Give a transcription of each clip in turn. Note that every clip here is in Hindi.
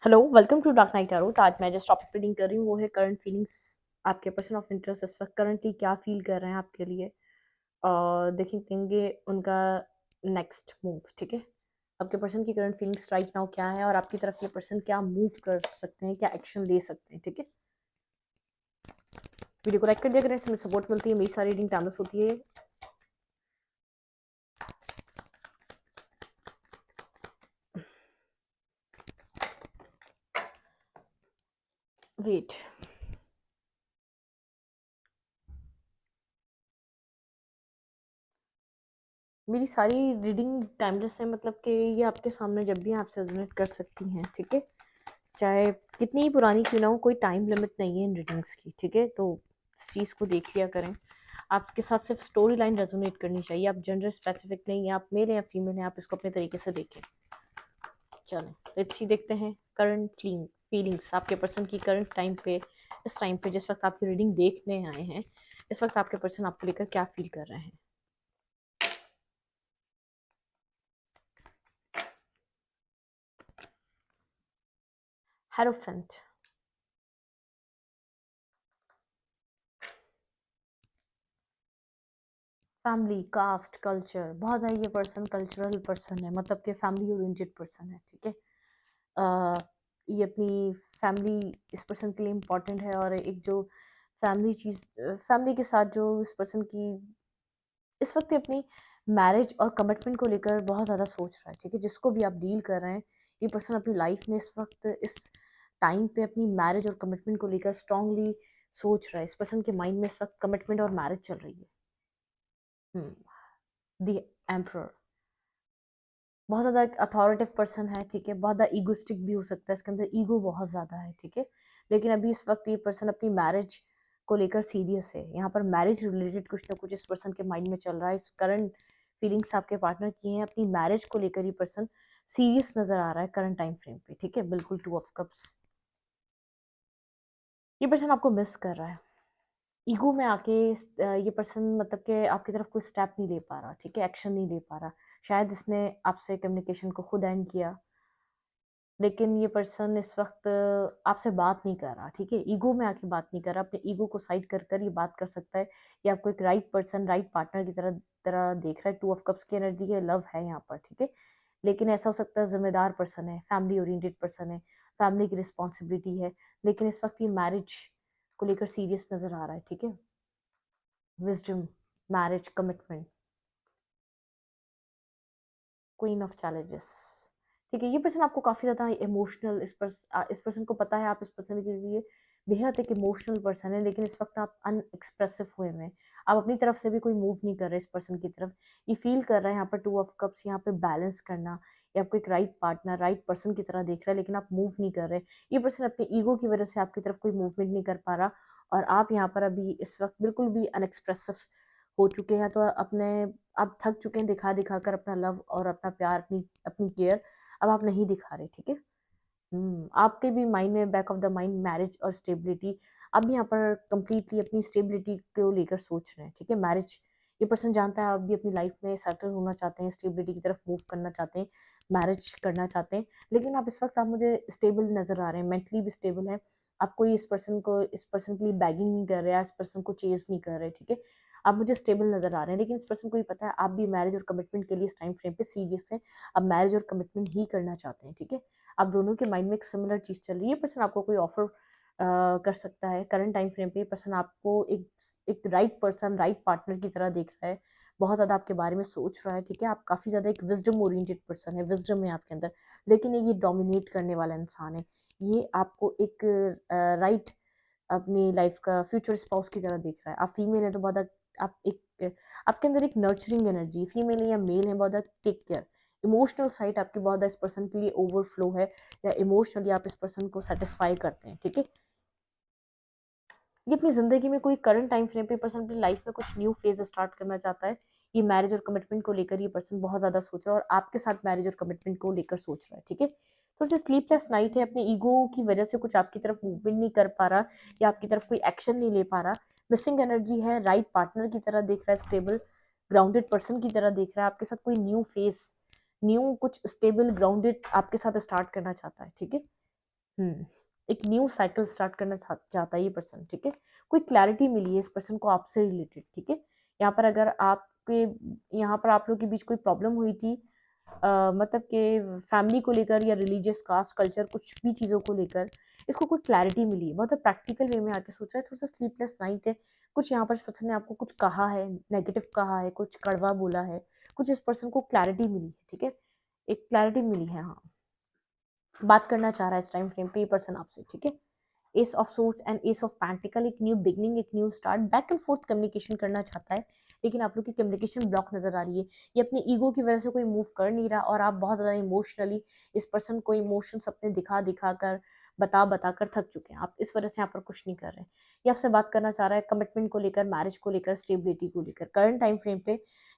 Hello, welcome to Dark Night Tarot. आज मैं जिस टॉपिक पे रीडिंग कर रही हूँ वो है करंट फीलिंग्स। आपके पर्सन ऑफ इंटरेस्ट इस वक्त करंटली क्या फील कर रहे हैं आपके लिए, और देखेंगे उनका नेक्स्ट मूव। ठीक है, आपके पर्सन की करंट फीलिंग्स राइट नाउ क्या है और आपकी तरफ ये पर्सन क्या मूव कर सकते हैं, क्या एक्शन ले सकते हैं। ठीक है, वीडियो को लाइक कर दिया करें, इसमें सपोर्ट मिलती है। मेरी सारी रीडिंग टाइमलेस होती है। वेट, मेरी सारी रीडिंग टाइमलेस है, मतलब कि ये आपके सामने जब भी आपसे रेजोनेट कर सकती हैं। ठीक है, चाहे कितनी ही पुरानी क्यों ना हो, कोई टाइम लिमिट नहीं है इन रीडिंग्स की। ठीक है, तो इस चीज़ को देख लिया करें। आपके साथ सिर्फ स्टोरी लाइन रेजोनेट करनी चाहिए। आप जेंडर स्पेसिफिक नहीं है, आप मेल हैं या फीमेल हैं, आप इसको अपने तरीके से देखें। चलें, लेट्स सी, देखते हैं करंट फीलिंग्स आपके पर्सन की करंट टाइम पे, इस टाइम पे जिस वक्त आपकी रीडिंग देखने आए हैं, इस वक्त आपके पर्सन आपको लेकर क्या फील कर रहे हैं। हेरोफेंट, फैमिली, कास्ट, कल्चर, बहुत है। ये पर्सन कल्चरल पर्सन है, मतलब कि फैमिली ओरिएंटेड पर्सन है। ठीक है, ये अपनी फैमिली इस पर्सन के लिए इम्पॉर्टेंट है, और एक जो फैमिली चीज़, फैमिली के साथ जो इस पर्सन की इस वक्त ये अपनी मैरिज और कमिटमेंट को लेकर बहुत ज़्यादा सोच रहा है। ठीक है, जिसको भी आप डील कर रहे हैं, ये पर्सन अपनी लाइफ में इस वक्त इस टाइम पे अपनी मैरिज और कमिटमेंट को लेकर स्ट्रांगली सोच रहा है। इस पर्सन के माइंड में इस वक्त कमिटमेंट और मैरिज चल रही है। द एम्परर, बहुत ज़्यादा एक अथॉरिटेटिव पर्सन है। ठीक है, बहुत ज़्यादा ईगोस्टिक भी हो सकता है, इसके अंदर ईगो बहुत ज़्यादा है। ठीक है, लेकिन अभी इस वक्त ये पर्सन अपनी मैरिज को लेकर सीरियस है। यहाँ पर मैरिज रिलेटेड कुछ ना कुछ इस पर्सन के माइंड में चल रहा है। इस करंट फीलिंग्स आपके पार्टनर की हैं, अपनी मैरिज को लेकर ये पर्सन सीरियस नजर आ रहा है करंट टाइम फ्रेम पे। ठीक है, बिल्कुल 2 ऑफ कप्स, ये पर्सन आपको मिस कर रहा है। ईगो में आके ये पर्सन मतलब कि आपकी तरफ कोई स्टेप नहीं ले पा रहा। ठीक है, एक्शन नहीं ले पा रहा। शायद इसने आपसे कम्युनिकेशन को खुद एंड किया, लेकिन ये पर्सन इस वक्त आपसे बात नहीं कर रहा। ठीक है, ईगो में आके बात नहीं कर रहा। अपने ईगो को साइड कर कर ये बात कर सकता है कि आपको एक राइट पर्सन, राइट पार्टनर की तरह तरह देख रहा है। 2 ऑफ कप्स की एनर्जी है, लव है यहाँ पर। ठीक है, लेकिन ऐसा हो सकता है जिम्मेदार पर्सन है, फैमिली ओरिएंटेड पर्सन है, फैमिली की रिस्पॉन्सिबिलिटी है, लेकिन इस वक्त ये मैरिज को लेकर सीरियस नजर आ रहा है। ठीक है, wisdom, marriage, commitment, queen of challenges. ठीक है, ये पर्सन आपको काफ़ी ज़्यादा इमोशनल, इस पर्सन को पता है आप इस पर्सन के लिए बेहद एक इमोशनल पर्सन है, लेकिन इस वक्त आप अनएक्सप्रेसिव हुए हैं। आप अपनी तरफ से भी कोई मूव नहीं कर रहे इस पर्सन की तरफ। ये फील कर रहे हैं यहाँ पर 2 ऑफ कप्स, यहाँ पे बैलेंस करना, या आपको एक राइट पार्टनर, राइट पर्सन की तरह देख रहा है, लेकिन आप मूव नहीं कर रहे। ये पर्सन अपने ईगो की वजह से आपकी तरफ कोई मूवमेंट नहीं कर पा रहा, और आप यहाँ पर अभी इस वक्त बिल्कुल भी अनएक्सप्रेसिव हो चुके हैं। तो अपने आप थक चुके हैं दिखा दिखा कर अपना लव और अपना प्यार, अपनी अपनी केयर अब आप नहीं दिखा रहे। ठीक है, आपके भी माइंड में, back of the mind, marriage और स्टेबिलिटी। अब यहाँ पर कंप्लीटली अपनी स्टेबिलिटी को लेकर सोच रहे हैं। ठीक है, मैरिज, ये पर्सन जानता है आप भी अपनी लाइफ में सेटल होना चाहते हैं, स्टेबिलिटी की तरफ मूव करना चाहते हैं, मैरिज करना चाहते हैं, लेकिन आप इस वक्त आप मुझे स्टेबल नजर आ रहे हैं, मेंटली भी स्टेबल है। आप कोई इस पर्सन के लिए बैगिंग नहीं कर रहे हैं, इस पर्सन को चेज नहीं कर रहे। ठीक है, आप मुझे स्टेबल नजर आ रहे हैं, लेकिन इस पर्सन को ये पता है आप भी मैरिज और कमिटमेंट के लिए इस टाइम फ्रेम पे सीरियस हैं। आप मैरिज और कमिटमेंट ही करना चाहते हैं। ठीक है, आप दोनों के माइंड में एक सिमिलर चीज़ चल रही है। पर्सन आपको कोई ऑफर कर सकता है करंट टाइम फ्रेम पे। पर्सन आपको एक राइट पर्सन, राइट पार्टनर की तरह देख रहा है, बहुत ज़्यादा आपके बारे में सोच रहा है। ठीक है, आप काफ़ी ज़्यादा एक विजडम ओरिएंटेड पर्सन है, विजडम है आपके अंदर, लेकिन ये डोमिनेट करने वाला इंसान है। ये आपको एक राइट अपनी लाइफ का फ्यूचर स्पाउस की तरह देख रहा है। आप फीमेल है तो बहुत आप एक, आपके अंदर एक नर्चरिंग एनर्जी, फीमेल है या मेल है, बहुत टेक केयर, इमोशनल साइड आपकी बहुत इस पर्सन के लिए ओवरफ्लो है, या इमोशनली आप इस पर्सन को सेटिस्फाई करते हैं। ठीक है, ये अपनी ज़िंदगी में कोई करंट टाइम फ्रेम पे पर्सन अपनी लाइफ में कुछ न्यू फेज स्टार्ट करना चाहता है। ये मैरिज और कमिटमेंट को लेकर ये पर्सन बहुत ज़्यादा सोच रहा है, और आपके साथ मैरिज और कमिटमेंट को लेकर सोच रहा है। ठीक है, थोड़ी सी स्लीपलेस नाइट है, अपने ईगो की वजह से कुछ आपकी तरफ मूवमेंट नहीं कर पा रहा, या आपकी तरफ कोई एक्शन नहीं ले पा रहा। मिसिंग एनर्जी है, राइट पार्टनर की तरह देख रहा है, स्टेबल ग्राउंडेड पर्सन की तरह देख रहा है, आपके साथ कोई न्यू फेस, न्यू कुछ स्टेबल ग्राउंडेड आपके साथ स्टार्ट करना चाहता है। ठीक है, एक न्यू साइकिल स्टार्ट करना चाहता है ये पर्सन, ठीक है। कोई क्लैरिटी मिली है इस पर्सन को आपसे रिलेटेड, ठीक है। यहाँ पर अगर आपके यहाँ पर आप लोग के बीच कोई प्रॉब्लम हुई थी, मतलब कि फैमिली को लेकर या रिलीजियस कास्ट कल्चर कुछ भी चीज़ों को लेकर, इसको कोई क्लैरिटी मिली है, बहुत प्रैक्टिकल वे में आके सोच रहा है, थोड़ा सा स्लीपलेस नाइट है, कुछ यहाँ पर इस पर्सन ने आपको कुछ कहा है, नेगेटिव कहा है, कुछ कड़वा बोला है, कुछ इस पर्सन को क्लैरिटी मिली है, ठीक है। एक क्लैरिटी मिली है, हाँ, बात करना चाह रहा है इस टाइम फ्रेम पे ये पर्सन आपसे, ठीक है। S of sorts and S of pentacle, एक न्यू बिगनिंग, एक new start, back and fourth communication करना चाहता है, लेकिन आप लोग की कम्युनिकेशन ब्लॉक नजर आ रही है। ये अपनी ईगो की वजह से कोई मूव कर नहीं रहा और आप बहुत ज़्यादा इमोशनली इस पर्सन को इमोशंस अपने दिखा दिखा कर बता कर थक चुके हैं आप, इस वजह से यहाँ पर कुछ नहीं कर रहे हैं। ये आपसे बात करना चाह रहा है कमिटमेंट को लेकर, मैरिज को लेकर, स्टेबिलिटी को लेकर। करंट टाइम फ्रेम पे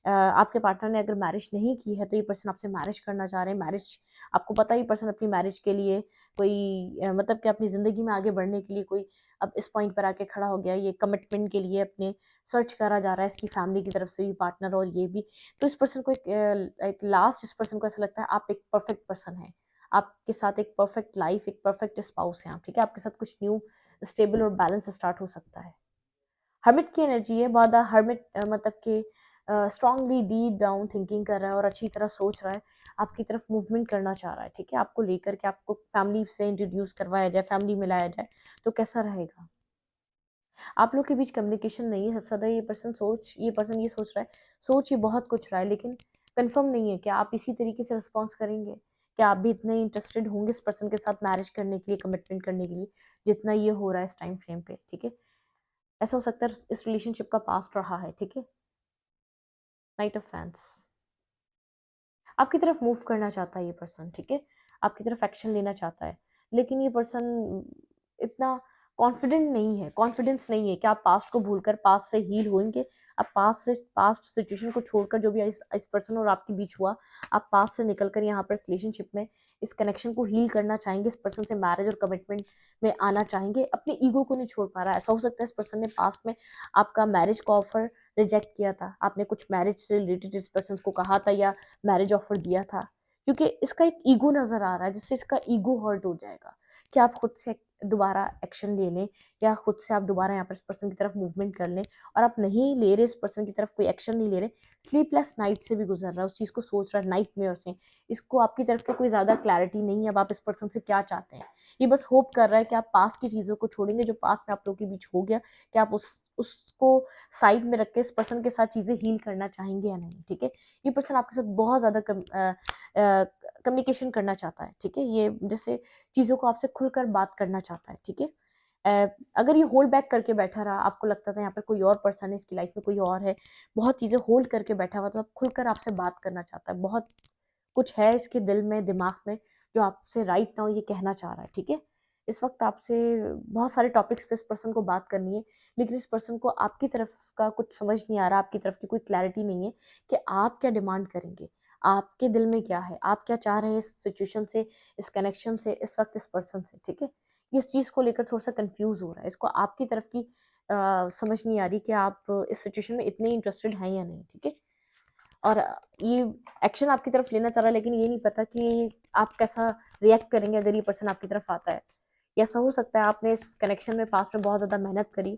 आपके पार्टनर ने अगर मैरिज नहीं की है तो ये पर्सन आपसे मैरिज करना चाह रहे हैं। मैरिज, आपको पता है ये पर्सन अपनी मैरिज के लिए कोई मतलब कि अपनी ज़िंदगी में आगे बढ़ने के लिए कोई अब इस पॉइंट पर आके खड़ा हो गया, ये कमिटमेंट के लिए अपने सर्च करा जा रहा है, इसकी फैमिली की तरफ से भी पार्टनर और ये भी। तो इस पर्सन को एक लास्ट, इस पर्सन को ऐसा लगता है आप एक परफेक्ट पर्सन है, आपके साथ एक परफेक्ट लाइफ, एक परफेक्ट स्पाउस है आप, ठीक है। आपके साथ कुछ न्यू स्टेबल और बैलेंस स्टार्ट हो सकता है। हर्मिट की एनर्जी है, बहुत हर्मिट मतलब कि स्ट्रांगली डीप डाउन थिंकिंग कर रहा है और अच्छी तरह सोच रहा है, आपकी तरफ मूवमेंट करना चाह रहा है, ठीक है। आपको लेकर के आपको फैमिली से इंट्रोड्यूस करवाया जाए, फैमिली में लाया जाए तो कैसा रहेगा। आप लोग के बीच कम्युनिकेशन नहीं है सबसे ज़्यादा। ये पर्सन ये सोच रहा है, सोच ये बहुत कुछ रहा है, लेकिन कंफर्म नहीं है कि आप इसी तरीके से रिस्पॉन्स करेंगे, क्या आप भी इतने इंटरेस्टेड होंगे इस पर्सन के साथ मैरिज करने के लिए, कमिटमेंट करने के लिए, जितना ये हो रहा है इस टाइम फ्रेम पे, ठीक है। ऐसा हो सकता है इस रिलेशनशिप का पास्ट रहा है, ठीक है। नाइट ऑफ फैंस, आपकी तरफ मूव करना चाहता है ये पर्सन, ठीक है। आपकी तरफ एक्शन लेना चाहता है, लेकिन ये पर्सन इतना कॉन्फिडेंट नहीं है, कॉन्फिडेंस नहीं है कि आप पास्ट को भूलकर पास्ट से हील होंगे। आप पास्ट सिचुएशन को छोड़कर, जो भी इस पर्सन और आपके बीच हुआ, आप पास्ट से निकलकर यहाँ पर इस रिलेशनशिप में इस कनेक्शन को हील करना चाहेंगे, इस पर्सन से मैरिज और कमिटमेंट में आना चाहेंगे। अपनी ईगो को नहीं छोड़ पा रहा है। ऐसा हो सकता है इस पर्सन ने पास्ट में आपका मैरिज का ऑफर रिजेक्ट किया था, आपने कुछ मैरिज से रिलेटेड इस पर्सन को कहा था या मैरिज ऑफर दिया था, क्योंकि इसका एक ईगो नजर आ रहा है जिससे इसका ईगो हर्ट हो जाएगा कि आप खुद से दोबारा एक्शन ले लें या खुद से आप दोबारा यहाँ पर इस पर्सन की तरफ मूवमेंट कर लें, और आप नहीं ले रहे, इस पर्सन की तरफ कोई एक्शन नहीं ले रहे, स्लीपलेस नाइट से भी गुजर रहा है, उस चीज़ को सोच रहा है नाइट में से। इसको आपकी तरफ की कोई ज़्यादा क्लैरिटी नहीं है अब आप इस पर्सन से क्या चाहते हैं। ये बस होप कर रहा है कि आप पास की चीज़ों को छोड़ेंगे, जो पास में आप लोगों के बीच हो गया, कि आप उसको साइड में रख के इस पर्सन के साथ चीज़ें हील करना चाहेंगे या नहीं, ठीक है। ये पर्सन आपके साथ बहुत ज़्यादा कम्युनिकेशन करना चाहता है, ठीक है। ये जैसे चीज़ों को आपसे खुलकर बात करना चाहता है, ठीक है। अगर ये होल्ड बैक करके बैठा रहा, आपको लगता था यहाँ पर कोई और पर्सन है, इसकी लाइफ में कोई और है, बहुत चीज़ें होल्ड करके बैठा हुआ, तो अब खुलकर आपसे बात करना चाहता है। बहुत कुछ है इसके दिल में, दिमाग में, जो आपसे राइट नाउ ये कहना चाह रहा है, ठीक है। इस वक्त आपसे बहुत सारे टॉपिक्स पे इस पर्सन को बात करनी है, लेकिन इस पर्सन को आपकी तरफ का कुछ समझ नहीं आ रहा, आपकी तरफ की कोई क्लैरिटी नहीं है कि आप क्या डिमांड करेंगे, आपके दिल में क्या है, आप क्या चाह रहे हैं इस सिचुएशन से, इस कनेक्शन से, इस वक्त इस पर्सन से, ठीक है। इस चीज़ को लेकर थोड़ा सा कंफ्यूज हो रहा है, इसको आपकी तरफ की समझ नहीं आ रही कि आप इस सिचुएशन में इतने इंटरेस्टेड हैं या नहीं, ठीक है। और ये एक्शन आपकी तरफ लेना चाह रहा है, लेकिन ये नहीं पता कि आप कैसा रिएक्ट करेंगे अगर ये पर्सन आपकी तरफ आता है। या ऐसा हो सकता है आपने इस कनेक्शन में पास्ट में बहुत ज़्यादा मेहनत करी,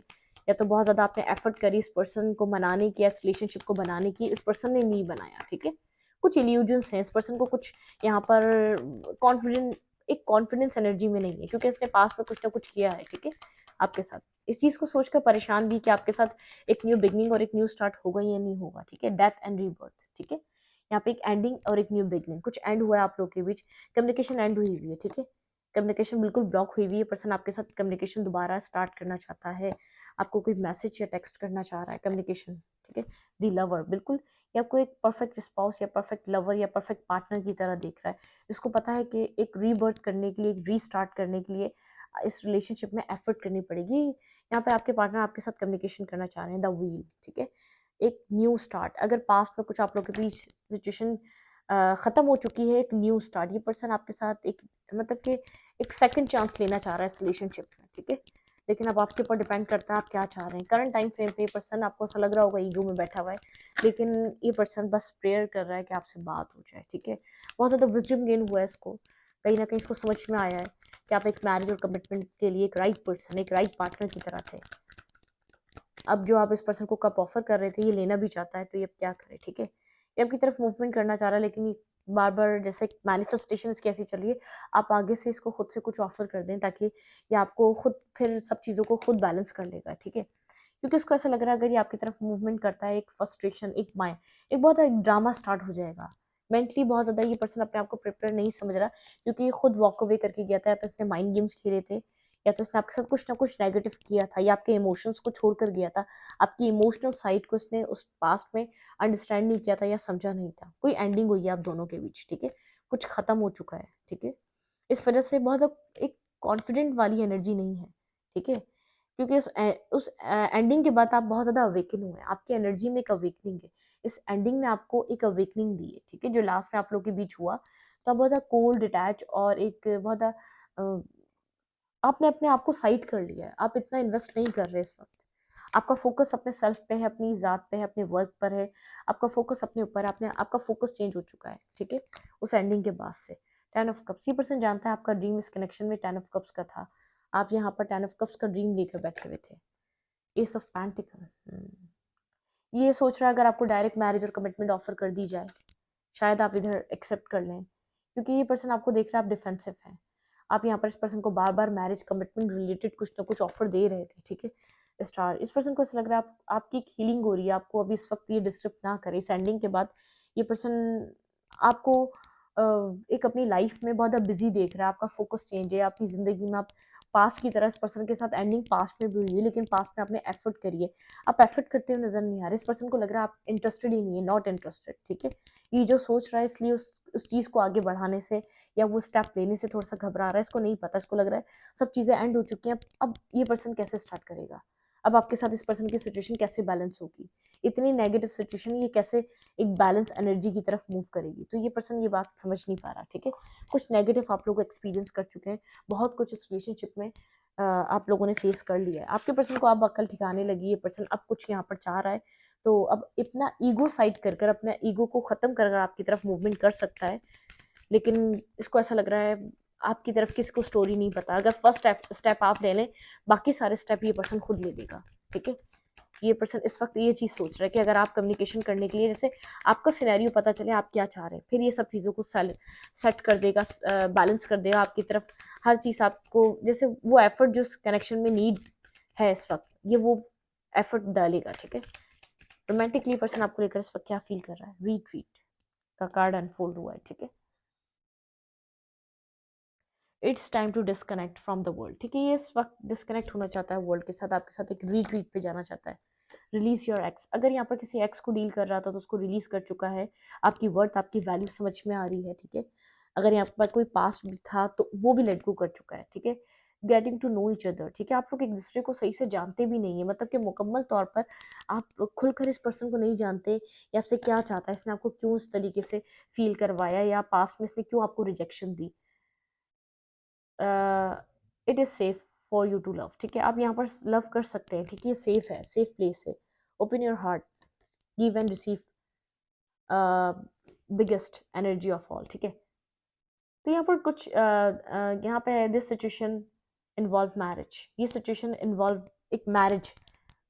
या तो बहुत ज़्यादा आपने एफर्ट करी इस पर्सन को मनाने की, इस रिलेशनशिप को बनाने की, इस पर्सन ने नहीं बनाया, ठीक है। कुछ इल्यूजन्स हैं इस पर्सन को, कुछ यहाँ पर कॉन्फिडेंस एनर्जी में नहीं है, क्योंकि इसने पास्ट में कुछ ना कुछ किया है, ठीक है, आपके साथ। इस चीज़ को सोचकर परेशान भी कि आपके साथ एक न्यू बिगनिंग और एक न्यू स्टार्ट होगा या नहीं होगा, ठीक है। डेथ एंड रीबर्थ, ठीक है। यहाँ पे एक एंडिंग और एक न्यू बिगनिंग, कुछ एंड हुआ है आप लोग के बीच, कम्युनिकेशन एंड हुई हुई है, ठीक है। कम्युनिकेशन बिल्कुल ब्लॉक हुई हुई है, पर्सन आपके साथ कम्युनिकेशन दोबारा स्टार्ट करना चाहता है, आपको कोई मैसेज या टेक्स्ट करना चाह रहा है, कम्युनिकेशन, ठीक है। दी लवर, बिल्कुल, या आपको एक परफेक्ट स्पाउस या परफेक्ट लवर या परफेक्ट पार्टनर की तरह देख रहा है। इसको पता है कि एक रीबर्थ करने के लिए, एक रीस्टार्ट करने के लिए इस रिलेशनशिप में एफर्ट करनी पड़ेगी। यहाँ पे आपके पार्टनर आपके साथ कम्युनिकेशन करना चाह रहे हैं, द व्हील, ठीक है। एक न्यू स्टार्ट, अगर पास्ट में कुछ आप लोग के बीच सिचुएशन खत्म हो चुकी है, एक न्यू स्टार्ट, ये पर्सन आपके साथ एक मतलब कि एक सेकंड चांस लेना चाह रहा है इस रिलेशनशिप में, ठीक है। लेकिन अब आपके ऊपर डिपेंड करता है आप क्या चाह रहे हैं। करंट टाइम फ्रेम पे ये पर्सन, आपको ऐसा लग रहा होगा ईगो में बैठा हुआ है, लेकिन ये पर्सन बस प्रेयर कर रहा है कि आपसे बात हो जाए, ठीक है। बहुत ज़्यादा विजडम गेन हुआ है इसको, कहीं ना कहीं इसको समझ में आया है कि आप एक मैरिज और कमिटमेंट के लिए एक राइट पर्सन, एक राइट पार्टनर की तरह थे। अब जो आप इस पर्सन को कप ऑफर कर रहे थे, ये लेना भी चाहता है, तो ये अब क्या करे, ठीक है। ये आपकी तरफ मूवमेंट करना चाह रहा है, लेकिन ये बार बार जैसे मैनिफेस्टेशन इसकी ऐसी चल रही है, आप आगे से इसको खुद से कुछ ऑफर कर दें, ताकि ये आपको खुद फिर सब चीज़ों को खुद बैलेंस कर लेगा, ठीक है। क्योंकि उसको ऐसा लग रहा है अगर ये आपकी तरफ मूवमेंट करता है, एक फ्रस्ट्रेशन, एक बहुत एक ड्रामा स्टार्ट हो जाएगा। मेंटली बहुत ज़्यादा ये पर्सन अपने आप को प्रिपेयर नहीं समझ रहा, क्योंकि ये खुद वॉक अवे करके गया था, या तो इसने माइंड गेम्स खेले थे, या तो इसने आपके साथ कुछ ना कुछ नेगेटिव किया था, या आपके इमोशंस को छोड़ कर गया था। आपकी इमोशनल साइड को इसने उस पास्ट में अंडरस्टैंड नहीं किया था या समझा नहीं था। कोई एंडिंग हुई है आप दोनों के बीच, ठीक है। कुछ खत्म हो चुका है, ठीक है। इस वजह से बहुत एक कॉन्फिडेंट वाली एनर्जी नहीं है, ठीक है। क्योंकि उस एंडिंग के बाद आप बहुत ज़्यादा अवेकन हुए हैं, आपकी एनर्जी में एक अवेकनिंग है। इस एंडिंग ने आपको एक अवेकनिंग दी है, ठीक है, जो लास्ट में आप लोग के बीच हुआ। तो आप बहुत ज़्यादा कोल्ड डिटैच और एक बहुत ज़्यादा आपने अपने आप को साइड कर लिया है। आप इतना इन्वेस्ट नहीं कर रहे इस वक्त। आपका फोकस अपने सेल्फ पे है, अपनी ज़ात पे है, अपने वर्क पर है। आपका फोकस अपने ऊपर है, आपने आपका फोकस चेंज हो चुका है, ठीक है, उस एंडिंग के बाद से। 10 ऑफ कप्स, ये पर्सन जानता है आपका ड्रीम इस कनेक्शन में 10 ऑफ कप्स का था। आप यहाँ पर 10 ऑफ कप्स का ड्रीम लेकर बैठे हुए थे। एस ऑफ पेंटिकल, ये सोच रहा है अगर आपको डायरेक्ट मैरिज और कमिटमेंट ऑफर कर दी जाए, शायद आप इधर एक्सेप्ट कर लें, क्योंकि ये पर्सन आपको देख रहा है आप डिफेंसिव हैं। आप यहाँ पर इस पर्सन को बार बार मैरिज कमिटमेंट रिलेटेड कुछ ना कुछ ऑफर दे रहे थे, ठीक है। स्टार, इस पर्सन को ऐसा लग रहा है आपकी हीलिंग हो रही है, आपको अभी इस वक्त ये डिस्टर्ब ना करे। इस एंडिंग के बाद ये पर्सन आपको एक अपनी लाइफ में बहुत बिजी देख रहा है, आपका फोकस चेंज है आपकी ज़िंदगी में। आप पास्ट की तरह इस पर्सन के साथ एंडिंग पास्ट में भी हुई है, लेकिन पास्ट में आपने एफर्ट करी है, आप एफर्ट करते हुए नजर नहीं आ रहे। इस पर्सन को लग रहा है आप इंटरेस्टेड ही नहीं है, नॉट इंटरेस्टेड, ठीक है। ये जो सोच रहा है, इसलिए उस चीज़ को आगे बढ़ाने से या वो स्टेप लेने से थोड़ा सा घबरा रहा है। इसको नहीं पता, इसको लग रहा है सब चीज़ें एंड हो चुकी हैं, अब ये पर्सन कैसे स्टार्ट करेगा, अब आपके साथ इस पर्सन की सिचुएशन कैसे बैलेंस होगी, इतनी नेगेटिव सिचुएशन ये कैसे एक बैलेंस एनर्जी की तरफ मूव करेगी। तो ये पर्सन ये बात समझ नहीं पा रहा, ठीक है। कुछ नेगेटिव आप लोग एक्सपीरियंस कर चुके हैं, बहुत कुछ इस रिलेशनशिप में आप लोगों ने फेस कर लिया है। आपके पर्सन को अब अक्ल ठिकाने लगी, ये पर्सन अब कुछ यहाँ पर चाह रहा है, तो अब इतना ईगो साइड कर कर अपने ईगो को ख़त्म कर कर आपकी तरफ मूवमेंट कर सकता है। लेकिन इसको ऐसा लग रहा है आपकी तरफ किसको स्टोरी नहीं पता। अगर फर्स्ट स्टेप आप ले लें, बाकी सारे स्टेप ये पर्सन खुद ले लेगा, ठीक है। ये पर्सन इस वक्त ये चीज़ सोच रहा है कि अगर आप कम्युनिकेशन करने के लिए, जैसे आपका सिनेरियो पता चले आप क्या चाह रहे हैं, फिर ये सब चीज़ों को सेट कर देगा, बैलेंस कर देगा आपकी तरफ। हर चीज़ आपको जैसे वो एफर्ट जो कनेक्शन में नीड है इस वक्त, ये वो एफर्ट डालेगा, ठीक है। रोमांटिकली पर्सन आपको लेकर इस वक्त क्या फील कर रहा है, रीट्रीट का कार्ड अनफोल्ड हुआ है, ठीक है। It's time to disconnect from the world, ठीक है। ये इस वक्त डिस्कनेक्ट होना चाहता है वर्ल्ड के साथ, आपके साथ एक रीट्रीट पे जाना चाहता है। रिलीज योर एक्स, अगर यहाँ पर किसी एक्स को डील कर रहा था तो उसको रिलीज कर चुका है। आपकी वर्थ, आपकी वैल्यू समझ में आ रही है, ठीक है। अगर यहाँ पर कोई पास्ट भी था तो वो भी लेट गो कर चुका है, ठीक है। Getting to know each other, ठीक है। आप लोग एक दूसरे को सही से जानते भी नहीं है, मतलब कि मुकम्मल तौर पर आप खुलकर इस पर्सन को नहीं जानते, या आपसे क्या चाहता है, इसने आपको क्यों इस तरीके से फील करवाया, या पास्ट में इसने क्यों आपको रिजेक्शन दी। It is safe for you to love, ठीक है। आप यहाँ पर लव कर सकते हैं, ठीक है। ये सेफ है, सेफ प्लेस है। Open your heart, give and receive biggest energy of all, ठीक है। तो यहाँ पर कुछ यहाँ पे है, दिस सिचुएशन इन्वॉल्व मैरिज, ये सिचुएशन इन्वॉल्व एक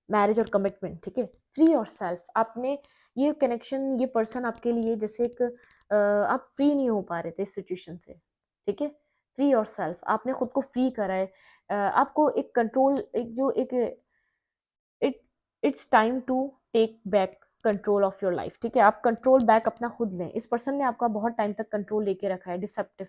मैरिज और कमिटमेंट, ठीक है। फ्री योर सेल्फ, आपने ये कनेक्शन, ये पर्सन आपके लिए जैसे एक आप फ्री नहीं हो पा रहे थे इस सिचुएशन से, ठीक है। फ्री योर सेल्फ, आपने खुद को फ्री करा है। आपको एक कंट्रोल, एक जो एक it it's time to take back control of your life, ठीक है। आप कंट्रोल बैक अपना खुद लें। इस पर्सन ने आपका बहुत टाइम तक कंट्रोल लेके रखा है, डिसेप्टिव।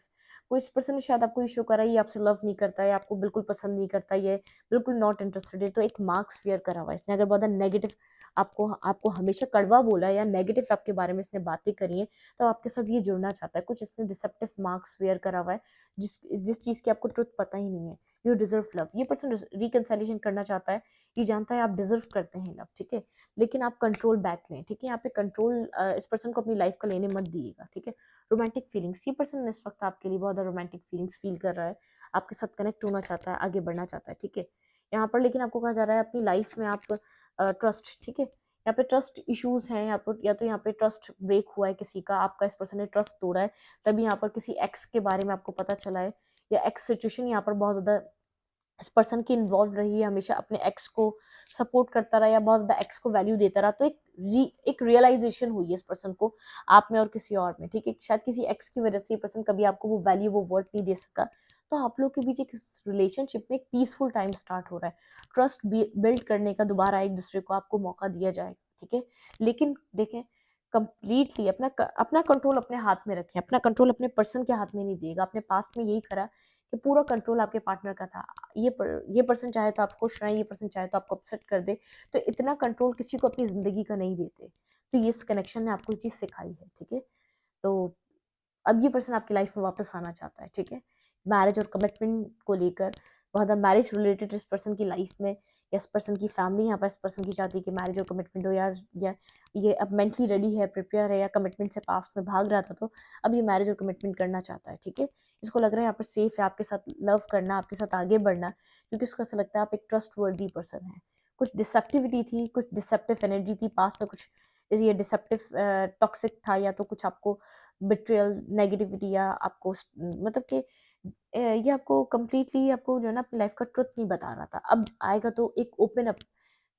कोई इस पर्सन ने शायद आपको इशू करा, ये आपसे लव नहीं करता है, आपको बिल्कुल पसंद नहीं करता, ये बिल्कुल नॉट इंटरेस्टेड है, तो एक मार्क्स फेयर करा हुआ है इसने। अगर बहुत नेगेटिव आपको आपको हमेशा कड़वा बोला है या नेगेटिव आपके बारे में इसने बातें करी हैं, तो आपके साथ ये जुड़ना चाहता है। कुछ इसने डिसेप्टिव मार्क्स फेयर करा हुआ है, जिस चीज़ की आपको ट्रुथ पता ही नहीं है। यू डिजर्व लव, ये पर्सन रिकनसिलेशन करना चाहता है, ये जानता है आप डिजर्व करते हैं लव, ठीक है। लेकिन आप कंट्रोल बैक लें, ठीक है। यहाँ पे कंट्रोल इस पर्सन को अपनी लाइफ का लेने मत दिएगा, ठीक है। रोमांटिक फीलिंग्स, ये पर्सन इस वक्त आपके लिए बहुत रोमांटिक फीलिंग्स फील कर रहा है, आपके साथ कनेक्ट होना चाहता है, आगे बढ़ना चाहता है, ठीक है। यहाँ पर लेकिन आपको कहा जा रहा है अपनी लाइफ में आप ट्रस्ट, ठीक है। यहाँ पे ट्रस्ट इश्यूज हैं, या तो यहाँ पे ट्रस्ट ब्रेक हुआ है किसी का, आपका इस पर्सन ने ट्रस्ट तोड़ा है, तभी यहाँ पर किसी एक्स के बारे में आपको पता चला है, या एक्स सिचुएशन यहाँ पर बहुत ज़्यादा इस पर्सन की इन्वॉल्व रही है, हमेशा अपने एक्स को सपोर्ट करता रहा या बहुत ज़्यादा एक्स को वैल्यू देता रहा, तो एक रियलाइजेशन हुई है इस पर्सन को आप में और किसी और में, ठीक है। शायद किसी एक्स की वजह से ये पर्सन कभी आपको वो वैल्यू वो वर्थ नहीं दे सका, तो आप लोग के बीच एक रिलेशनशिप में एक पीसफुल टाइम स्टार्ट हो रहा है, ट्रस्ट बिल्ड करने का दोबारा एक दूसरे को आपको मौका दिया जाएगा, ठीक है। लेकिन देखें, कंप्लीटली अपना अपना कंट्रोल अपने हाथ में रखें, अपना कंट्रोल अपने पर्सन के हाथ में नहीं दिएगा। अपने पास्ट में यही करा कि पूरा कंट्रोल आपके पार्टनर का था, ये पर्सन चाहे तो आप खुश रहें, ये पर्सन चाहे तो आपको अपसेट कर दे, तो इतना कंट्रोल किसी को अपनी ज़िंदगी का नहीं देते। तो ये इस कनेक्शन ने आपको ये चीज़ सिखाई है, ठीक है। तो अब ये पर्सन आपकी लाइफ में वापस आना चाहता है, ठीक है। मैरिज और कमिटमेंट को लेकर बहुत ज़्यादा मैरिज रिलेटेड इस पर्सन की लाइफ में, या इस पर्सन की फैमिली यहाँ पर इस पर्सन की चाहती है कि मैरिज और कमिटमेंट हो, या ये अब मेंटली रेडी है, प्रिपेयर है, या कमिटमेंट से पास्ट में भाग रहा था तो अब ये मैरिज और कमिटमेंट करना चाहता है, ठीक है। इसको लग रहा है यहाँ पर सेफ है आपके साथ लव करना, आपके साथ आगे बढ़ना, क्योंकि इसको ऐसा लगता है आप एक ट्रस्ट वर्दी पर्सन है। कुछ डिसेप्टिविटी थी, कुछ डिसेप्टिव एनर्जी थी पास्ट में, कुछ ये डिसेप्टिव टॉक्सिक था, या तो कुछ आपको बिट्रियल नेगेटिविटी, या आपको मतलब कि ये आपको कम्प्लीटली आपको जो है ना अपनी लाइफ का ट्रुथ नहीं बता रहा था। अब आएगा तो एक ओपन अप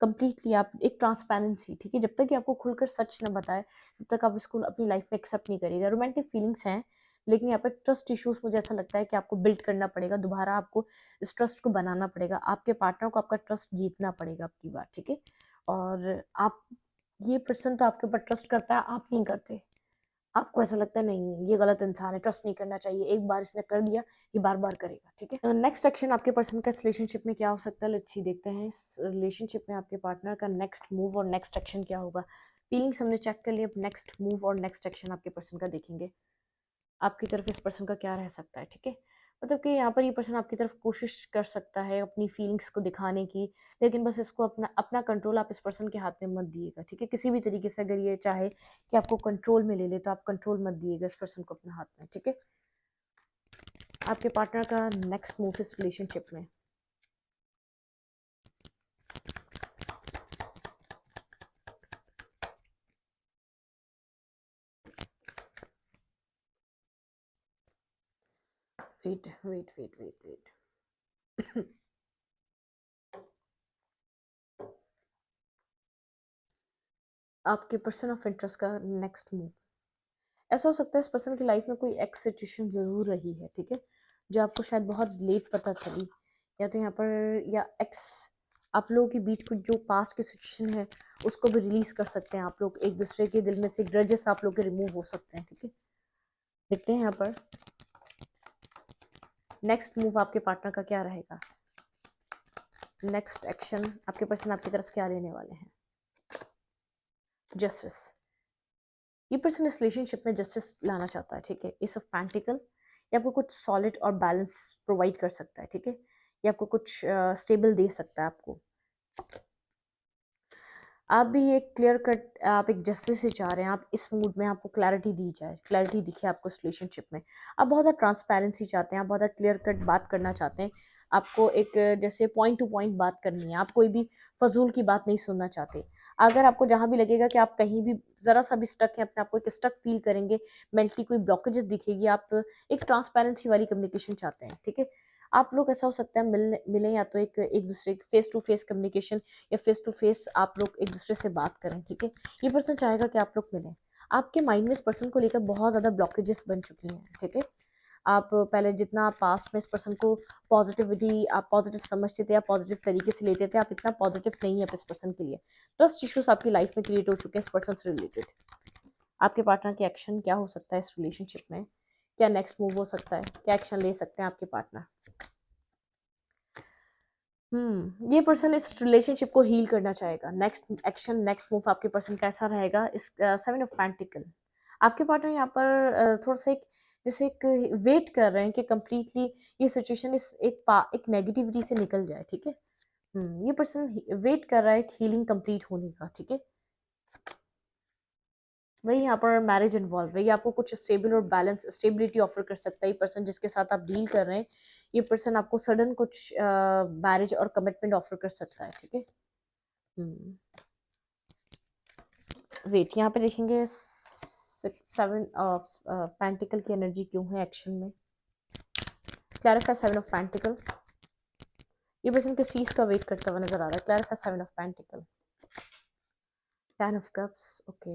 कम्प्लीटली, आप एक ट्रांसपेरेंसी, ठीक है। जब तक कि आपको खुलकर सच न बताए तब तक आप इसको अपनी लाइफ में एक्सेप्ट नहीं करिएगा। रोमांटिक फीलिंग्स हैं, लेकिन यहाँ पर ट्रस्ट इश्यूज मुझे ऐसा लगता है कि आपको बिल्ड करना पड़ेगा, दोबारा आपको इस ट्रस्ट को बनाना पड़ेगा, आपके पार्टनर को आपका ट्रस्ट जीतना पड़ेगा आपकी बात, ठीक है। और आप, ये पर्सन तो आपके ऊपर ट्रस्ट करता है, आप नहीं करते, आपको ऐसा लगता है नहीं ये गलत इंसान है, ट्रस्ट नहीं करना चाहिए, एक बार इसने कर दिया ये बार बार करेगा, ठीक है। नेक्स्ट एक्शन आपके पर्सन का इस रिलेशनशिप में क्या हो सकता है, लेट्स सी, देखते हैं इस रिलेशनशिप में आपके पार्टनर का नेक्स्ट मूव और नेक्स्ट एक्शन क्या होगा। फीलिंग्स हमने चेक कर लिया, अब नेक्स्ट मूव और नेक्स्ट एक्शन आपके पर्सन का देखेंगे, आपकी तरफ इस पर्सन का क्या रह सकता है, ठीक है। मतलब कि यहाँ पर ये पर्सन आपकी तरफ कोशिश कर सकता है अपनी फीलिंग्स को दिखाने की, लेकिन बस इसको अपना अपना कंट्रोल आप इस पर्सन के हाथ में मत दिएगा, ठीक है। किसी भी तरीके से अगर ये चाहे कि आपको कंट्रोल में ले ले, तो आप कंट्रोल मत दिएगा इस पर्सन को अपने हाथ में, ठीक है। आपके पार्टनर का नेक्स्ट मूव इस रिलेशनशिप में, wait wait wait wait wait आपके पर्सन ऑफ इंटरेस्ट का नेक्स्ट मूव, ऐसा हो सकता है इस पर्सन की लाइफ में कोई एक्स सिचुएशन ज़रूर रही है, ठीक है, जो आपको शायद बहुत लेट पता चली, या तो यहाँ पर या एक्स, आप लोगों के बीच कुछ जो पास्ट की सिचुएशन है उसको भी रिलीज कर सकते हैं आप लोग, एक दूसरे के दिल में से ग्रजेस आप लोग के रिमूव हो सकते हैं, ठीक है। देखते हैं यहाँ पर नेक्स्ट मूव आपके पार्टनर का क्या रहेगा, नेक्स्ट एक्शन आपके पर्सन आपकी तरफ क्या लेने वाले हैं। जस्टिस, ये पर्सन इस रिलेशनशिप में जस्टिस लाना चाहता है, ठीक है। एस ऑफ पेंटिकल, ये आपको कुछ सॉलिड और बैलेंस प्रोवाइड कर सकता है, ठीक है। ये आपको कुछ स्टेबल दे सकता है आपको, आप भी एक क्लियर कट, आप एक जस्टिस से चाह रहे हैं, आप इस मूड में आपको क्लैरिटी दी जाए, क्लैरिटी दिखे आपको इस रिलेशनशिप में, आप बहुत ज़्यादा ट्रांसपेरेंसी चाहते हैं, आप बहुत ज़्यादा क्लियर कट बात करना चाहते हैं, आपको एक जैसे पॉइंट टू पॉइंट बात करनी है, आप कोई भी फजूल की बात नहीं सुनना चाहते। अगर आपको जहाँ भी लगेगा कि आप कहीं भी ज़रा सा भी स्टक है, अपने आपको एक स्टक फील करेंगे, मेंटली कोई ब्लॉकेजेस दिखेगी, आप एक ट्रांसपेरेंसी वाली कम्युनिकेशन चाहते हैं, ठीक है। आप लोग ऐसा हो सकता है मिले या तो एक दूसरे फेस टू फेस कम्युनिकेशन, या फेस टू फेस आप लोग एक दूसरे से बात करें, ठीक है। ये पर्सन चाहेगा कि आप लोग मिलें, आपके माइंड में इस पर्सन को लेकर बहुत ज़्यादा ब्लॉकेजेस बन चुकी हैं, ठीक है। आप पहले जितना आप पास्ट में इस पर्सन को पॉजिटिविटी आप पॉजिटिव समझते थे या पॉजिटिव तरीके से लेते थे, आप इतना पॉजिटिव नहीं है इस पर्सन के लिए। ट्रस्ट इश्यूज आपकी लाइफ में क्रिएट हो चुके हैं इस पर्सन से रिलेटेड। आपके पार्टनर के एक्शन क्या हो सकता है इस रिलेशनशिप में, क्या नेक्स्ट मूव हो सकता है, क्या एक्शन ले सकते हैं आपके पार्टनर। ये पर्सन इस रिलेशनशिप को हील करना चाहेगा, नेक्स्ट एक्शन नेक्स्ट मूव आपके पर्सन कैसा रहेगा, इस 7 ऑफ पेंटिकल, आपके पार्टनर यहाँ पर थोड़ा सा एक जैसे एक वेट कर रहे हैं कि कंप्लीटली ये सिचुएशन इस एक नेगेटिविटी से निकल जाए, ठीक है। ये पर्सन वेट कर रहा है एक हीलिंग कंप्लीट होने का, ठीक है। वही यहाँ पर मैरिज इन्वॉल्व है, ये आपको कुछ स्टेबल और बैलेंस स्टेबिलिटी ऑफर कर सकता है। ये पर्सन जिसके साथ आप डील कर रहे हैं, ये पर्सन आपको सडन कुछ मैरिज और कमिटमेंट ऑफर कर सकता है, ठीक है। वेट यहाँ पे देखेंगे 7 ऑफ पेंटिकल की एनर्जी क्यों है एक्शन में, क्लैरिफाई 7 ऑफ पेंटिकल। ये पर्सन किस चीज का वेट करता हुआ नजर आ रहा है? Clarify 7 of pentacle. 10 of cups, okay.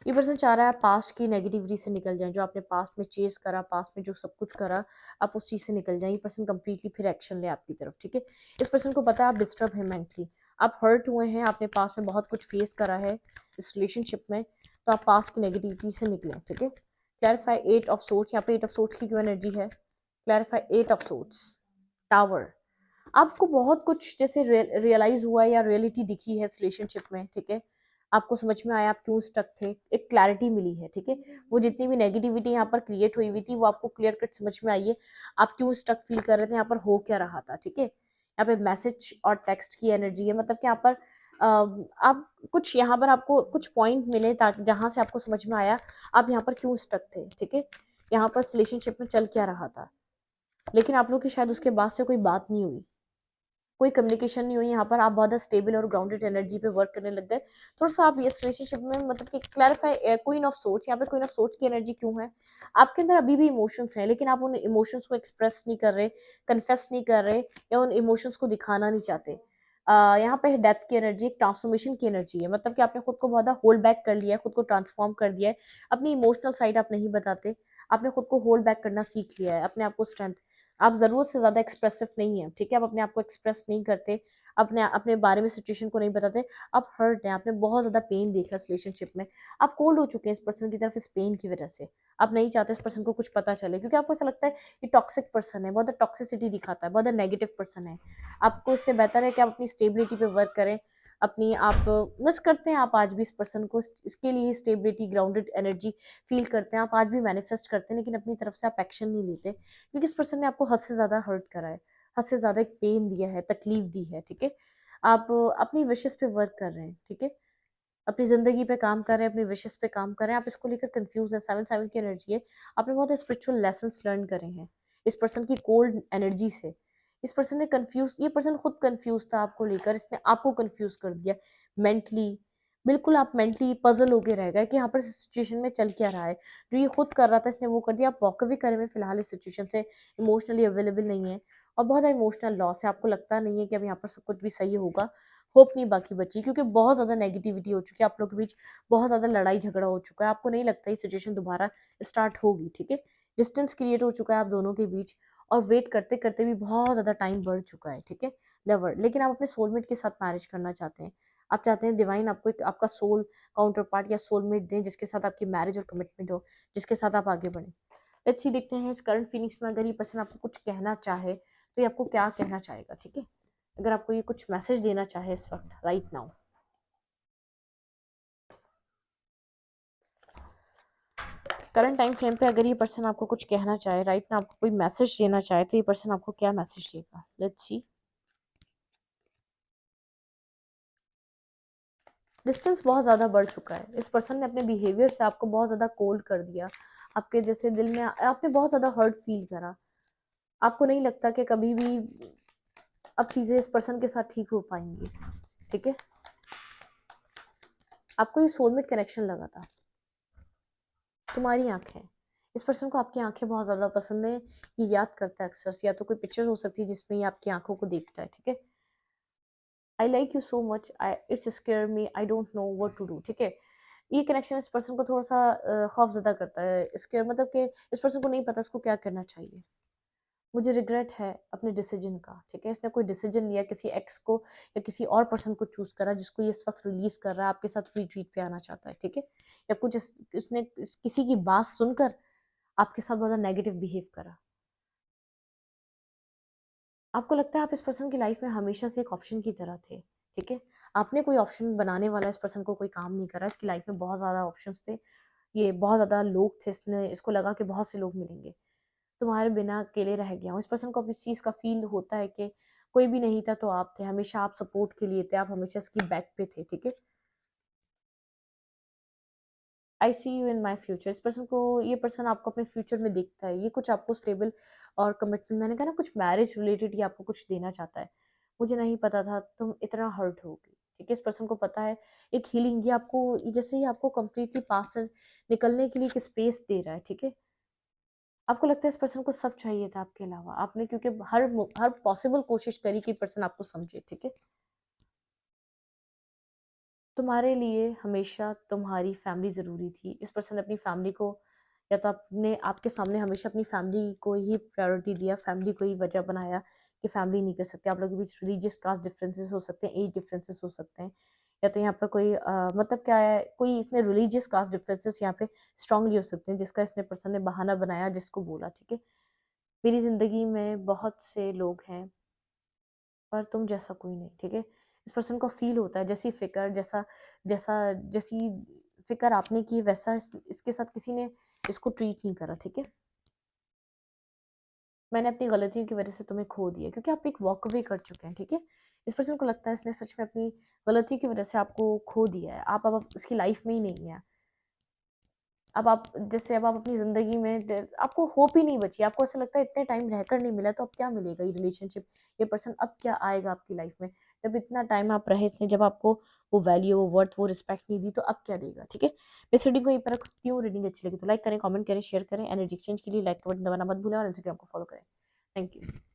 ये पर्सन चाह रहा है पास्ट की नेगेटिविटी से निकल जाए, जो आपने पास्ट में चेस करा, पास्ट में जो सब कुछ करा, आप उस चीज़ से निकल जाए। ये पर्सन कंप्लीटली फिर एक्शन ले आपकी तरफ, ठीक है। इस पर्सन को पता है आप डिस्टर्ब है मेंटली, आप हर्ट हुए हैं, आपने पास्ट में बहुत कुछ फेस करा है इस रिलेशनशिप में, तो आप पास्ट की नेगेटिविटी से निकलें, ठीक है। Clarify 8 of sorts. यहाँ पे 8 ऑफ सोर्ट्स की क्यों एनर्जी है? Clarify 8 of sorts, tower. आपको बहुत कुछ जैसे रियलाइज हुआ है या रियलिटी दिखी है इस रिलेशनशिप में, ठीक है। आपको समझ में आया आप क्यों स्टक थे, एक क्लैरिटी मिली है, ठीक है। वो जितनी भी नेगेटिविटी यहाँ पर क्रिएट हुई हुई थी वो आपको क्लियर कट समझ में आई है, आप क्यों स्टक फील कर रहे थे, यहाँ पर हो क्या रहा था, ठीक है। यहाँ पे मैसेज और टेक्स्ट की एनर्जी है, मतलब कि यहाँ पर आप कुछ, यहाँ पर आपको कुछ पॉइंट मिले ताकि जहाँ से आपको समझ में आया आप यहाँ पर क्यों स्टक थे, ठीक है। यहाँ पर रिलेशनशिप में चल क्या रहा था, लेकिन आप लोग की शायद उसके बाद से कोई बात नहीं हुई, कोई कम्युनिकेशन नहीं हुई। यहाँ पर आप बहुत स्टेबल और ग्राउंडेड एनर्जी पे वर्क करने लग गए। थोड़ा सा आप इस रिलेशनशिप में मतलब कि क्लैरिफाई क्वीन ऑफ सोर्ट्स। यहाँ पे क्वीन ऑफ सोर्ट्स की एनर्जी क्यों है? आपके अंदर अभी भी इमोशंस हैं, लेकिन आप उन इमोशंस को एक्सप्रेस नहीं कर रहे, कन्फेस नहीं कर रहे, या उन इमोशंस को दिखाना नहीं चाहते। यहाँ पे डेथ की एनर्जी, एक ट्रांसफॉर्मेशन की एनर्जी है, मतलब कि आपने खुद को बहुत होल्ड बैक कर लिया है, खुद को ट्रांसफॉर्म कर दिया है। अपनी इमोशनल साइड आप नहीं बताते, आपने खुद को होल्ड बैक करना सीख लिया है, अपने आप को स्ट्रेंथ, आप ज़रूरत से ज़्यादा एक्सप्रेसिव नहीं है, ठीक है। आप अपने आप को एक्सप्रेस नहीं करते, अपने अपने बारे में सिचुएशन को नहीं बताते, आप हर्ट हैं, आपने बहुत ज़्यादा पेन देखा इस रिलेशनशिप में, आप कोल्ड हो चुके हैं इस पर्सन की तरफ इस पेन की वजह से। आप नहीं चाहते इस पर्सन को कुछ पता चले, क्योंकि आपको ऐसा लगता है ये टॉक्सिक पर्सन है, बहुत टॉक्सिसिटी दिखाता है, बहुत नेगेटिव पर्सन है। आपको इससे बेहतर है कि आप अपनी स्टेबिलिटी पे वर्क करें, अपनी आप मिस करते हैं आप आज भी इस पर्सन को, इसके लिए स्टेबिलिटी, ग्राउंडेड एनर्जी फील करते हैं, आप आज भी मैनिफेस्ट करते हैं, लेकिन अपनी तरफ से आप एक्शन नहीं लेते, क्योंकि इस पर्सन ने आपको हद से ज़्यादा हर्ट करा है, हद से ज़्यादा एक पेन दिया है, तकलीफ दी है, ठीक है। आप अपनी विशेस पे वर्क कर रहे हैं, ठीक है, अपनी ज़िंदगी पे काम कर रहे हैं, अपनी विशेस पे काम कर रहे हैं, आप इसको लेकर कंफ्यूज है। 7-7 की एनर्जी है, आपने बहुत स्पिरिचुअल लेसन्स लर्न करे हैं इस पर्सन की कोल्ड एनर्जी से। इस पर्सन ने कंफ्यूज, ये पर्सन खुद कंफ्यूज था आपको लेकर, इसने आपको कंफ्यूज कर दिया मेंटली। बिल्कुल आप मेंटली पजल होके रह गए कि यहाँ पर सिचुएशन में चल क्या रहा है, जो ये खुद कर रहा था इसने वो कर दिया। आप वॉक अवे करे में फिलहाल इस सिचुएशन से इमोशनली अवेलेबल नहीं है, और बहुत इमोशनल लॉस है, आपको लगता नहीं है कि अब यहाँ पर सब कुछ भी सही होगा, होप नहीं बाकी बची, क्योंकि बहुत ज़्यादा नेगेटिविटी हो चुकी है आप लोग के बीच, बहुत ज़्यादा लड़ाई झगड़ा हो चुका है, आपको नहीं लगता ये सिचुएशन दोबारा स्टार्ट होगी, ठीक है। डिस्टेंस क्रिएट हो चुका है आप दोनों के बीच, और वेट करते करते भी बहुत ज़्यादा टाइम बढ़ चुका है, ठीक है। लवर, लेकिन आप अपने सोलमेट के साथ मैरिज करना चाहते हैं, आप चाहते हैं डिवाइन आपको एक आपका सोल काउंटर पार्ट या सोलमेट दें, जिसके साथ आपकी मैरिज और कमिटमेंट हो, जिसके साथ आप आगे बढ़ें। अच्छी देखते हैं इस करंट फीलिंग्स में, अगर ये पर्सन आपको कुछ कहना चाहे तो ये आपको क्या कहना चाहेगा, ठीक है। अगर आपको ये कुछ मैसेज देना चाहे इस वक्त, right now, current time frame पे अगर ये पर्सन आपको कुछ कहना चाहे, राइट नाउ आपको कोई मैसेज देना चाहे, तो ये पर्सन आपको क्या मैसेज देगा? Let's see. डिस्टेंस बहुत ज़्यादा बढ़ चुका है, इस पर्सन ने अपने बिहेवियर से आपको बहुत ज़्यादा कोल्ड कर दिया, आपके जैसे दिल में आपने बहुत ज़्यादा हर्ट फील करा, आपको नहीं लगता कि कभी भी अब चीज़ें इस पर्सन के साथ ठीक हो पाएंगी, ठीक है। आपको ये सोलमेट कनेक्शन लगा था, तुम्हारी आंखें, इस पर्सन को आपकी आंखें बहुत ज़्यादा पसंद है, ये याद करता है अक्सर, या तो कोई पिक्चर हो सकती है जिसमें ये आपकी आंखों को देखता है, ठीक है। I like you so much, I it's scare me, I don't know what to do, ठीक है। ये कनेक्शन इस पर्सन को थोड़ा सा खौफजदा करता है, इसके मतलब कि इस पर्सन को नहीं पता इसको क्या करना चाहिए। मुझे रिग्रेट है अपने डिसीजन का, ठीक है। इसने कोई डिसीजन लिया, किसी एक्स को या किसी और पर्सन को चूज करा, जिसको ये इस वक्त रिलीज कर रहा है, आपके साथ रिट्रीट पे आना चाहता है, ठीक है। या कुछ इसने किसी की बात सुनकर आपके साथ बहुत नेगेटिव बिहेव करा। आपको लगता है आप इस पर्सन की लाइफ में हमेशा से एक ऑप्शन की तरह थे, ठीक है। आपने कोई ऑप्शन बनाने वाला इस पर्सन को कोई काम नहीं करा, इसकी लाइफ में बहुत ज़्यादा ऑप्शंस थे, ये बहुत ज़्यादा लोग थे, इसने इसको लगा कि बहुत से लोग मिलेंगे, तुम्हारे बिना अकेले रह गया हूँ। इस पर्सन को अब इस चीज़ का फील होता है कि कोई भी नहीं था तो आप थे, हमेशा आप सपोर्ट के लिए थे, आप हमेशा इसकी बैक पे थे, ठीक है। आई सी यू इन माई फ्यूचर, इस पर्सन को, ये पर्सन आपको अपने फ्यूचर में देखता है, ये कुछ आपको स्टेबल और कमिटमेंट, मैंने कहा ना कुछ मैरिज रिलेटेड, ये आपको कुछ देना चाहता है। मुझे नहीं पता था तुम इतना हर्ट होगी, ठीक है। इस पर्सन को पता है एक हीलिंग, ये आपको जैसे ही आपको कंप्लीटली पास से निकलने के लिए एक स्पेस दे रहा है, ठीक है। आपको लगता है इस पर्सन को सब चाहिए था आपके अलावा, आपने क्योंकि हर पॉसिबल कोशिश करी कि पर्सन आपको समझे, ठीक है? तुम्हारे लिए हमेशा तुम्हारी फैमिली ज़रूरी थी। इस पर्सन ने अपनी फैमिली को, या तो आपने आपके सामने हमेशा अपनी फैमिली को ही प्रायोरिटी दिया, फैमिली को ही वजह बनाया कि फैमिली नहीं कर सकते। आप लोगों के बीच रिलीजियस कास्ट डिफरेंसेस हो सकते हैं, एज डिफरेंसेस हो सकते हैं, या तो यहाँ पर कोई मतलब क्या है, कोई इसने रिलीजियस कास्ट डिफरेंसेस यहाँ पे स्ट्रांगली हो सकते हैं, जिसका इसने पर्सन ने बहाना बनाया, जिसको बोला, ठीक है? मेरी ज़िंदगी में बहुत से लोग हैं, पर तुम जैसा कोई नहीं, ठीक है? इस पर्सन को फ़ील होता है, जैसी फ़िक्र, जैसा जैसा जैसी फ़िक्र आपने की, वैसा इसके साथ किसी ने इसको ट्रीट नहीं करा, ठीक है? मैंने अपनी गलतियों की वज़ह से तुम्हें खो दिया, क्योंकि आप एक वॉक अवे कर चुके हैं, ठीक है? इस पर्सन को लगता है इसने सच में अपनी गलतियों की वज़ह से आपको खो दिया है। आप अब इसकी लाइफ़ में ही नहीं है। अब आप अपनी ज़िंदगी में आपको होप ही नहीं बची, आपको ऐसा लगता है इतने टाइम रहकर नहीं मिला, तो अब क्या मिलेगा ये रिलेशनशिप, ये पर्सन अब क्या आएगा आपकी लाइफ में? जब इतना टाइम आप रहे थे, जब आपको वो वैल्यू, वो वर्थ, वो रिस्पेक्ट नहीं दी, तो अब क्या देगा, ठीक है? मैं इस रीडिंग को यहीं पर रखती हूँ। रीडिंग अच्छी लगी तो लाइक करें, कमेंट करें, शेयर करें। एनर्जी एक्सचेंज के लिए लाइक का बटन दबाना मत भूलें और इंस्टाग्राम को फॉलो करें। Thank you.